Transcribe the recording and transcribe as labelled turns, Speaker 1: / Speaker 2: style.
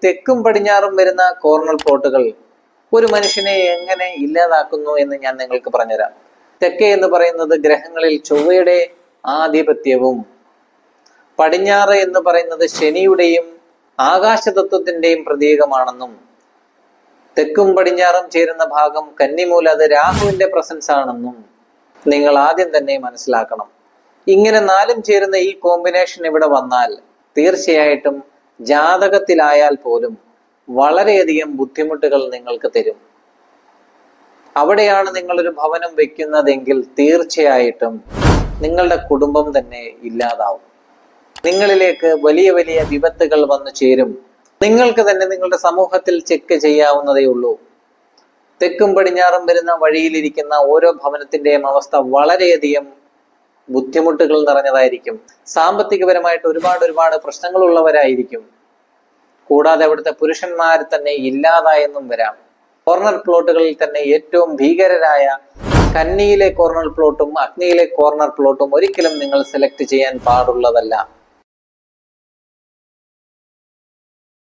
Speaker 1: തെക്കും പടിഞ്ഞാറും വരുന്ന കോർണർ പ്ലോട്ടുകൾ ഒരു മനുഷ്യനെ എങ്ങനെ ഇല്ലാതാക്കുന്നു എന്ന് ഞാൻ നിങ്ങൾക്ക് പറഞ്ഞുതരാം. തെക്കേ എന്ന് പറയുന്നത് ഗ്രഹങ്ങളിൽ ചൊവ്വയുടെ ആധിപത്യവും, പടിഞ്ഞാറ് എന്ന് പറയുന്നത് ശനിയുടെയും ആകാശതത്വത്തിന്റെയും പ്രതീകമാണെന്നും, തെക്കും പടിഞ്ഞാറും ചേരുന്ന ഭാഗം കന്നിമൂല, അത് രാഹുവിന്റെ പ്രസൻസ് ആണെന്നും നിങ്ങൾ ആദ്യം തന്നെ മനസ്സിലാക്കണം. ഇങ്ങനെ നാലും ചേരുന്ന ഈ കോമ്പിനേഷൻ ഇവിടെ വന്നാൽ തീർച്ചയായിട്ടും ജാതകത്തിലായാൽ പോലും വളരെയധികം ബുദ്ധിമുട്ടുകൾ നിങ്ങൾക്ക് തരും. അവിടെയാണ് നിങ്ങളൊരു ഭവനം വെക്കുന്നതെങ്കിൽ തീർച്ചയായിട്ടും നിങ്ങളുടെ കുടുംബം തന്നെ ഇല്ലാതാവും. നിങ്ങളിലേക്ക് വലിയ വലിയ വിപത്തുകൾ വന്നു ചേരും. നിങ്ങൾക്ക് തന്നെ നിങ്ങളുടെ സമൂഹത്തിൽ ചെക്ക് ചെയ്യാവുന്നതേ ഉള്ളൂ. തെക്കും പടിഞ്ഞാറും വരുന്ന വഴിയിലിരിക്കുന്ന ഓരോ ഭവനത്തിന്റെയും അവസ്ഥ വളരെയധികം ബുദ്ധിമുട്ടുകൾ നിറഞ്ഞതായിരിക്കും. സാമ്പത്തികപരമായിട്ട് ഒരുപാട് പ്രശ്നങ്ങളുള്ളവരായിരിക്കും. കൂടാതെ അവിടുത്തെ പുരുഷന്മാർ തന്നെ ഇല്ലാതായെന്നും വരാം. കോർണർ പ്ലോട്ടുകളിൽ തന്നെ ഏറ്റവും ഭീകരരായ കന്നിയിലെ കോർണർ പ്ലോട്ടും അഗ്നിയിലെ കോർണർ പ്ലോട്ടും ഒരിക്കലും നിങ്ങൾ സെലക്ട് ചെയ്യാൻ പാടുള്ളതല്ല.